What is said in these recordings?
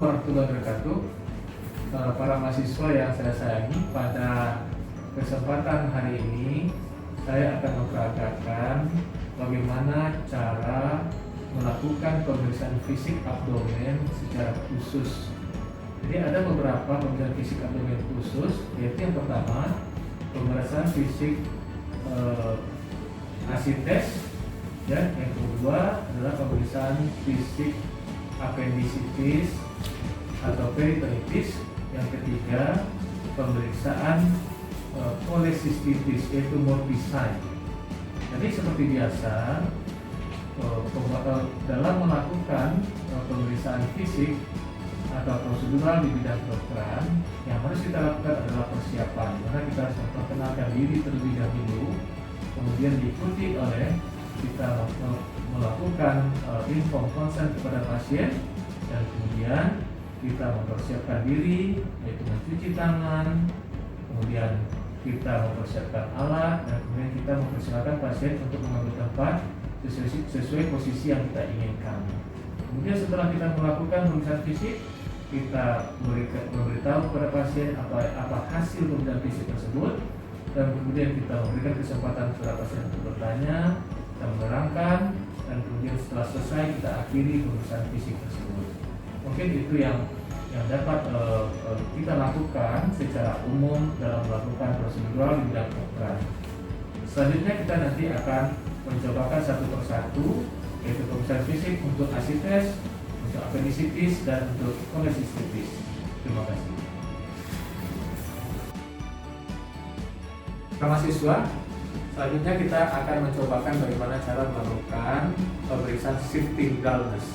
warahmatullahi wabarakatuh. Para mahasiswa yang saya sayangi, pada kesempatan hari ini saya akan memperagakan bagaimana cara melakukan pemeriksaan fisik abdomen secara khusus. Jadi ada beberapa pemeriksaan fisik abdomen khusus, yaitu yang pertama pemeriksaan fisik acid test, ya. Yang kedua adalah pemeriksaan fisik appendicitis atau peritonitis. Yang ketiga pemeriksaan cholecystitis, yaitu morbisin. Jadi seperti biasa, dalam melakukan pemeriksaan fisik atau prosedural di bidang kedokteran, yang harus kita lakukan adalah persiapan. Karena kita harus memperkenalkan diri terlebih dahulu, kemudian diikuti oleh kita melakukan informed consent kepada pasien, dan kemudian kita mempersiapkan diri, yaitu mencuci tangan, kemudian kita mempersiapkan alat, dan kemudian kita mempersilakan pasien untuk mengambil tempat sesuai posisi yang kita inginkan. Kemudian setelah kita melakukan pemeriksaan fisik, kita memberitahu kepada pasien apa hasil pemeriksaan fisik tersebut, dan kemudian kita memberikan kesempatan kepada pasien untuk bertanya, kita menerangkan, dan kemudian setelah selesai kita akhiri pemeriksaan fisik tersebut. Mungkin itu yang dapat kita lakukan secara umum dalam melakukan prosedural di bidang kedokteran. Selanjutnya kita nanti akan mencobakan satu persatu, yaitu pemeriksaan fisik untuk acid test, untuk appendicitis, dan untuk cholecystitis. Terima kasih. Para mahasiswa, selanjutnya kita akan mencobakan bagaimana cara melakukan pemeriksaan shifting dullness.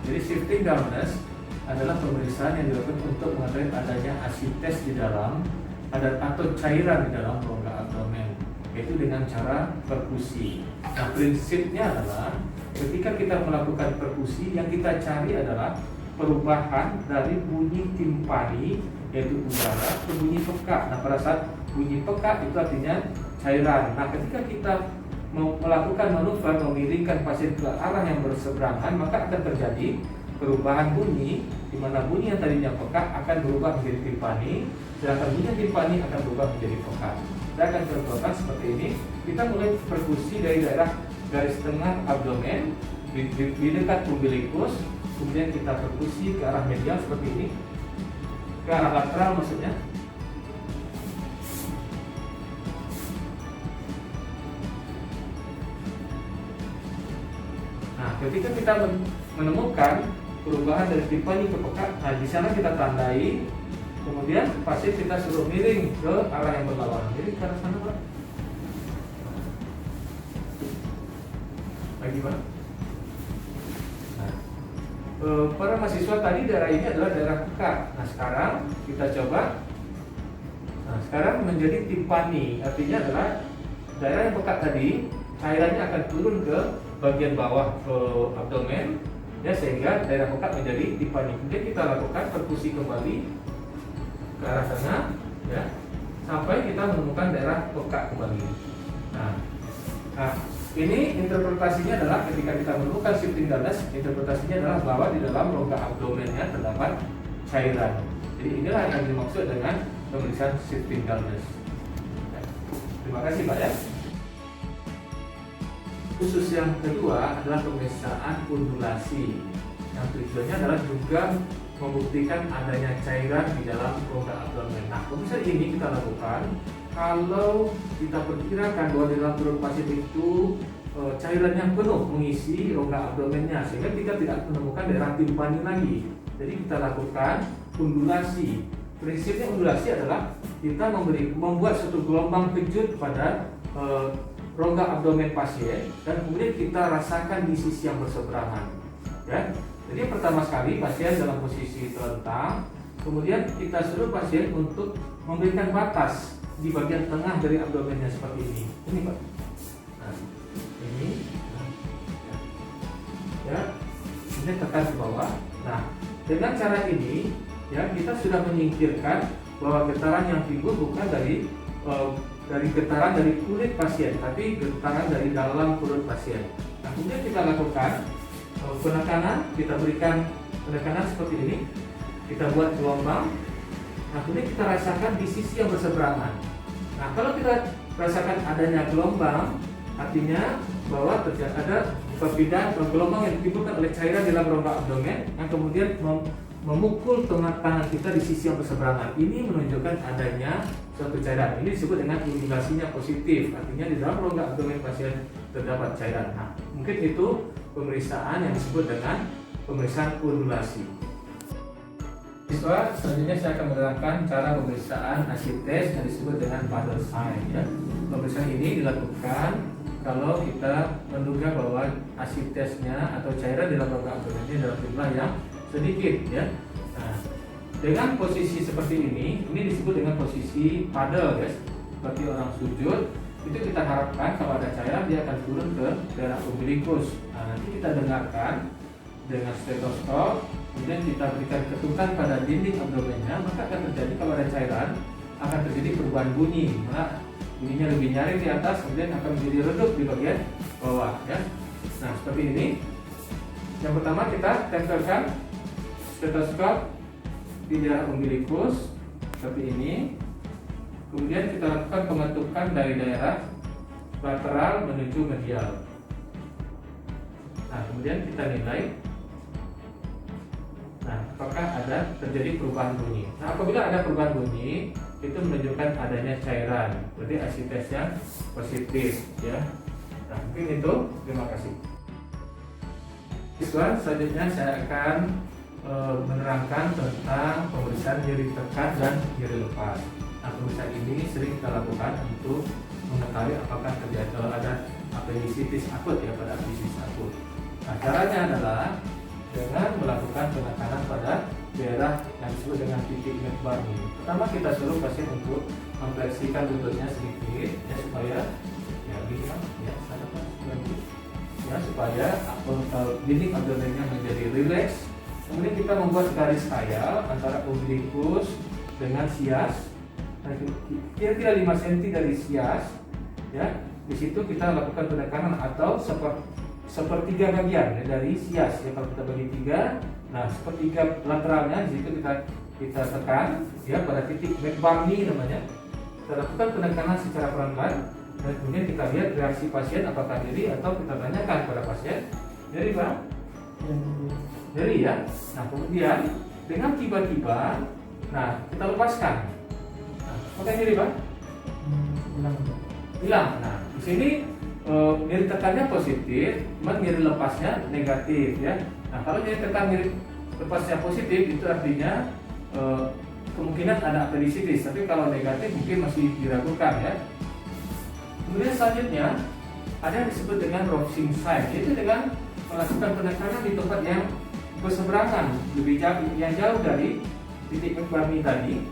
Jadi shifting dullness adalah pemeriksaan yang dilakukan untuk mengetahui adanya acid test di dalam atau cairan di dalam rongga abdomen, yaitu dengan cara perkusi. Nah, prinsipnya adalah ketika kita melakukan perkusi, yang kita cari adalah perubahan dari bunyi timpani, yaitu udara, ke bunyi peka. Nah, pada saat bunyi peka itu artinya cairan. Nah, ketika kita melakukan manuver memiringkan pasien ke arah yang berseberangan, maka akan terjadi perubahan bunyi, di mana bunyi yang tadinya peka akan berubah menjadi timpani, sedangkan bunyi timpani akan berubah menjadi peka. Kita akan contohkan seperti ini. Kita mulai perkusi dari daerah garis tengah abdomen di dekat umbilikus, kemudian kita perkusi ke arah medial seperti ini, ke arah lateral maksudnya. Nah, ketika kita menemukan perubahan dari timpani ke peka, nah di sana kita tandai, kemudian pasien kita suruh miring ke arah yang berlawanan. Jadi ke arah sana, Pak. Lagi, Pak. Nah, para mahasiswa tadi daerah ini adalah daerah peka. Nah, sekarang kita coba. Nah, sekarang menjadi timpani, artinya adalah daerah yang peka tadi, cairannya akan turun ke bagian bawah ke abdomen, ya, sehingga daerah peka menjadi timpani. Kemudian kita lakukan perkusi kembali ke arah sana, ya, sampai kita menemukan daerah peka kembali. Nah, ini interpretasinya adalah ketika kita menemukan shifting dullness, interpretasinya adalah bahwa di dalam rongga abdomennya terdapat cairan. Jadi inilah yang dimaksud dengan pemeriksaan shifting dullness. Ya. Terima kasih, Pak, ya. Khusus yang kedua adalah pemeriksaan undulasi, yang tujuannya adalah juga membuktikan adanya cairan di dalam rongga abdomen. Nah, pemeriksaan ini kita lakukan kalau kita perkirakan bahwa di dalam perut pasien itu cairan yang penuh mengisi rongga abdomennya, sehingga kita tidak menemukan daerah timpani lagi. Jadi kita lakukan undulasi. Prinsipnya undulasi adalah kita membuat suatu gelombang kejut pada rongga abdomen pasien, dan kemudian kita rasakan di sisi yang berseberangan, ya. Jadi pertama sekali pasien dalam posisi terlentang, kemudian kita suruh pasien untuk memberikan batas di bagian tengah dari abdomennya seperti ini. Ini, Pak. Nah, ini, ya, ini tekan ke bawah. Nah, dengan cara ini, ya, kita sudah menyingkirkan bahwa getaran yang timbul bukan dari getaran dari kulit pasien, tapi getaran dari dalam perut pasien. Nah, kemudian kita lakukan penekanan, kita berikan penekanan seperti ini. kita buat gelombang. Nah, kemudian kita rasakan di sisi yang berseberangan. Nah, kalau kita rasakan adanya gelombang, artinya bahwa ada perbedaan gelombang yang ditimbulkan oleh cairan di dalam rongga abdomen yang kemudian memukul tangan kita di sisi yang berseberangan. Ini menunjukkan adanya suatu cairan. Ini disebut dengan indikasinya positif. Artinya di dalam rongga abdomen pasien terdapat cairan. Nah, mungkin itu pemeriksaan yang disebut dengan pemeriksaan undulasi. Siswa, selanjutnya saya akan menerangkan cara pemeriksaan acid test yang disebut dengan Paddle sign. Ya. Pemeriksaan ini dilakukan kalau kita menduga bahwa acid testnya atau cairan di dalam rongga abdomen ini dalam jumlah yang sedikit. Ya. Nah, dengan posisi seperti ini disebut dengan posisi paddle, ya. Seperti orang sujud, itu kita harapkan kalau ada cairan dia akan turun ke daerah umbilikus. Nah, nanti kita dengarkan dengan stetoskop, kemudian kita berikan ketukan pada dinding abdomennya, maka akan terjadi kalau ada cairan akan terjadi perubahan bunyi. Nah, bunyinya lebih nyaring di atas, kemudian akan menjadi redup di bagian bawah. Ya. Nah, seperti ini. Yang pertama kita tempelkan stetoskop di daerah umbilikus seperti ini. Kemudian kita lakukan pengetukan dari daerah lateral menuju medial. Nah, kemudian kita nilai. Nah, apakah ada terjadi perubahan bunyi? Nah, apabila ada perubahan bunyi, itu menunjukkan adanya cairan. Berarti acid testnya positif, ya. Nah, mungkin itu. Terima kasih. Siswa, selanjutnya saya akan menerangkan tentang pemeriksaan nyeri tekan dan nyeri lepas. Nah, pemeriksaan ini sering kita lakukan untuk mengetahui apakah terjadi ada apendisitis akut, ya, pada apendisitis akut. Nah, caranya adalah dengan melakukan penekanan pada daerah yang disebut dengan titik McBurney. Pertama kita suruh pasien untuk memfleksikan lututnya sedikit, ya, supaya ya bisa, ya, ya, supaya dinding abdomennya menjadi rileks. Kemudian kita membuat garis khayal antara umbilikus dengan sias, kira-kira 5 cm dari sias, ya. Di situ kita lakukan penekanan atau sepertiga bagian, ya, dari sias, ya. Kalau kita bagi 3, nah sepertiga lateralnya di situ kita tekan, ya, pada titik McBurney namanya. Kita lakukan penekanan secara pelan-pelan dan kemudian kita lihat reaksi pasien apakah nyeri, atau kita tanyakan pada pasien, nyeri Pak? Nyeri, ya. Nah, kemudian dengan tiba-tiba, nah, kita lepaskan. Nah, apakah nyeri Pak? Hilang. Nah, di sini nyeri tekannya positif, cuma nyeri lepasnya negatif, ya. Nah, kalau nyeri tekan nyeri lepasnya positif, itu artinya kemungkinan ada apendisitis, tapi kalau negatif mungkin masih diragukan, ya. Kemudian selanjutnya ada yang disebut dengan Rovsing sign, yaitu dengan melakukan penekanan di tempat yang berseberangan, lebih jauh, yang jauh dari titik McBurney tadi.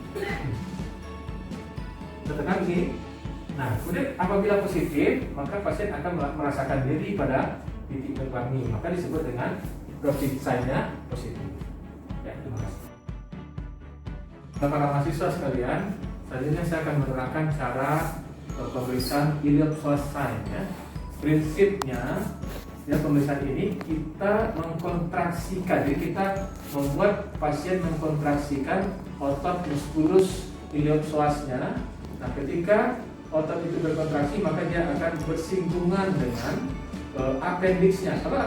Kita tekan begini. Nah, kemudian apabila positif, maka pasien akan merasakan nyeri pada titik McBurney, maka disebut dengan Rovsing sign-nya positif. Ya, terima kasih. Para mahasiswa sekalian, selanjutnya saya akan menerangkan cara pemeriksaan iliopsoas sign, ya. Prinsipnya, ya, pemeriksaan ini kita mengkontraksikan, jadi kita membuat pasien mengkontraksikan otot muskulus iliopsoasnya. Nah, ketika otot itu berkontraksi, maka dia akan bersinggungan dengan appendixnya. Kalau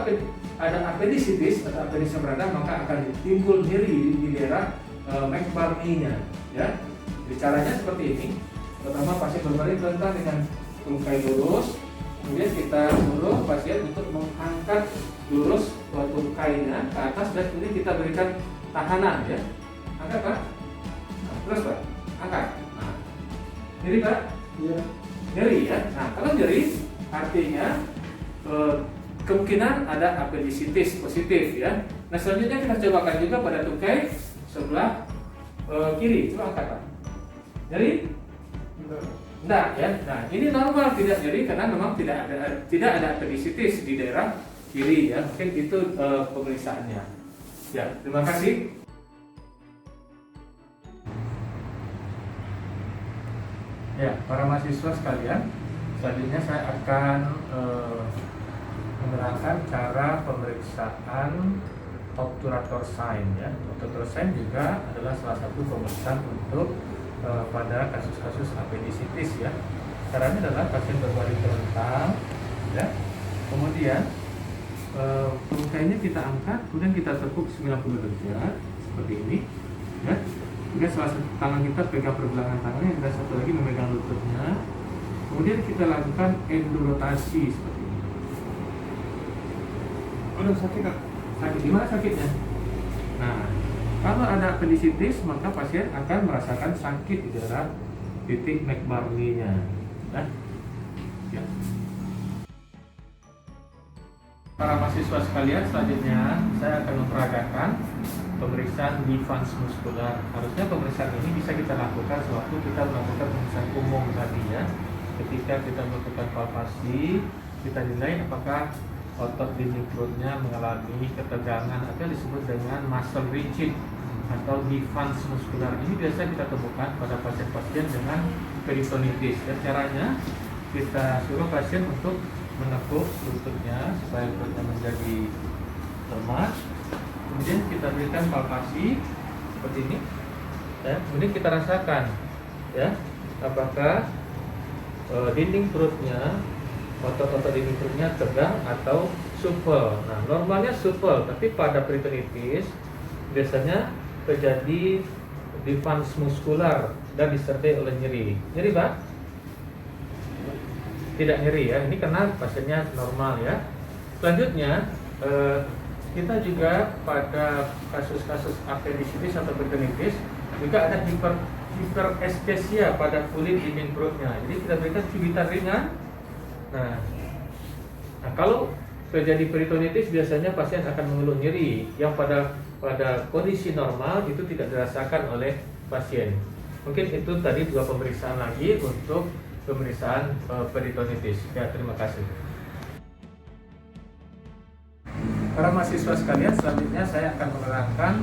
ada appendicitis atau appendix yang berada, maka akan timbul nyeri di daerah McBurney-nya, ya. Jadi caranya seperti ini. Pertama, pasien berbaring telentang dengan tungkai lurus. Kemudian kita suruh pasien untuk mengangkat lurus tungkainya ke atas, dan kemudian kita berikan tahanan, ya. Angkat Pak. Nah, terus Pak, angkat. Nah, nyeri Pak? Iya. Nyeri, ya. Nah, kalau nyeri artinya kemungkinan ada apendisitis positif, ya. Nah, selanjutnya kita cobakan juga pada tungkai sebelah kiri. Coba angkat Pak. Nyeri? Enggak, ya. Nah, ini normal tidak nyeri karena memang tidak ada apendisitis di daerah kiri, ya. Mungkin itu pemeriksaannya. Ya, terima kasih. Ya, para mahasiswa sekalian, selanjutnya saya akan menerangkan cara pemeriksaan obturator sign ya. Obturator sign juga adalah salah satu pemeriksaan untuk pada kasus-kasus apendisitis ya. Caranya adalah pasien berbaring terlentang ya. Kemudian rangkaiannya kita angkat, kemudian kita tekuk 90 derajat seperti ini ya. Kemudian salah satu tangan kita pegang pergelangan tangannya, dan satu lagi memegang lututnya. Kemudian kita lakukan endorotasi seperti ini. Udah sakit kak? Sakit, di mana sakitnya? Nah, kalau ada apendisitis maka pasien akan merasakan sakit di daerah titik McBurney-nya. Nah, ya. Para mahasiswa sekalian, selanjutnya saya akan memperagakan pemeriksaan defense muskular. Harusnya pemeriksaan ini bisa kita lakukan sewaktu kita melakukan pemeriksaan umum tadi ya. Ketika kita melakukan palpasi, kita nilai apakah otot dinding perutnya mengalami ketegangan atau disebut dengan muscle rigid atau defense muskular. Ini biasa kita temukan pada pasien-pasien dengan peritonitis. Dan caranya kita suruh pasien untuk menekuk lututnya supaya perutnya menjadi lemas. Kemudian kita berikan palpasi seperti ini ya. Kemudian kita rasakan ya apakah dinding perutnya, otot-otot dinding perutnya tegang atau supel. Nah, normalnya supel, tapi pada peritonitis biasanya terjadi defense muskular dan disertai oleh nyeri. Nyeri, Pak? Tidak nyeri ya, ini karena pasiennya normal ya. Selanjutnya kita juga pada kasus-kasus apendisitis atau peritonitis juga ada hiperestesia pada kulit dinding perutnya. Jadi kita berikan cubitan ringan. Nah, kalau terjadi peritonitis biasanya pasien akan mengeluh nyeri yang pada kondisi normal itu tidak dirasakan oleh pasien. Mungkin itu tadi dua pemeriksaan lagi untuk pemeriksaan peritonitis. Ya, terima kasih. Para mahasiswa sekalian, selanjutnya saya akan menerangkan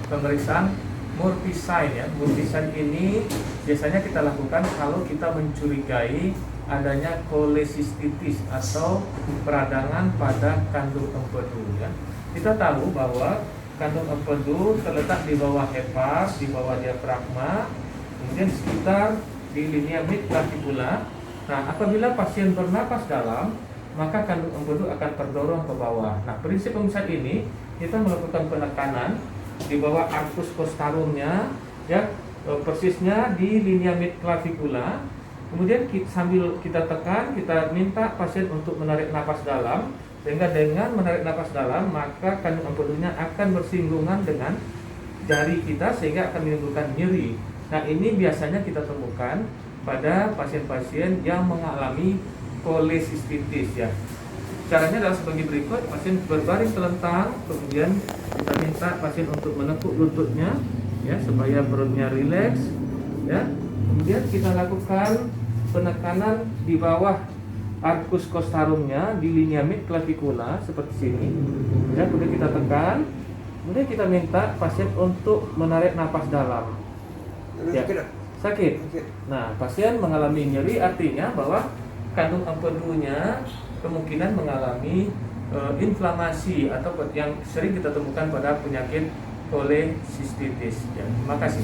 pemeriksaan Murphy sign ya. Murphy sign ini biasanya kita lakukan kalau kita mencurigai adanya kolesistitis atau peradangan pada kandung empedu ya. Kita tahu bahwa kandung empedu terletak di bawah hepas, di bawah diafragma, kemudian di sekitar di linea mid-clavicula. Nah, apabila pasien bernapas dalam, maka kandung empedu akan terdorong ke bawah. Nah, prinsip pemeriksaan ini kita melakukan penekanan di bawah arcus costarumnya, ya, persisnya di linea mid-clavicula. Kemudian sambil kita tekan, kita minta pasien untuk menarik napas dalam, sehingga dengan menarik napas dalam, maka kandung empedunya akan bersinggungan dengan jari kita sehingga akan menimbulkan nyeri. Nah, ini biasanya kita temukan pada pasien-pasien yang mengalami kolesistitis ya. Caranya adalah sebagai berikut: pasien berbaring telentang, kemudian kita minta pasien untuk menekuk lututnya ya supaya perutnya rileks ya. Kemudian kita lakukan penekanan di bawah arcus costarumnya di linea mid-clavicula seperti sini ya. Kemudian kita tekan, kemudian kita minta pasien untuk menarik napas dalam. Ya, sakit. Nah, pasien mengalami nyeri artinya bahwa kandung empedunya kemungkinan mengalami inflamasi atau yang sering kita temukan pada penyakit kolesistitis. Ya, terima kasih.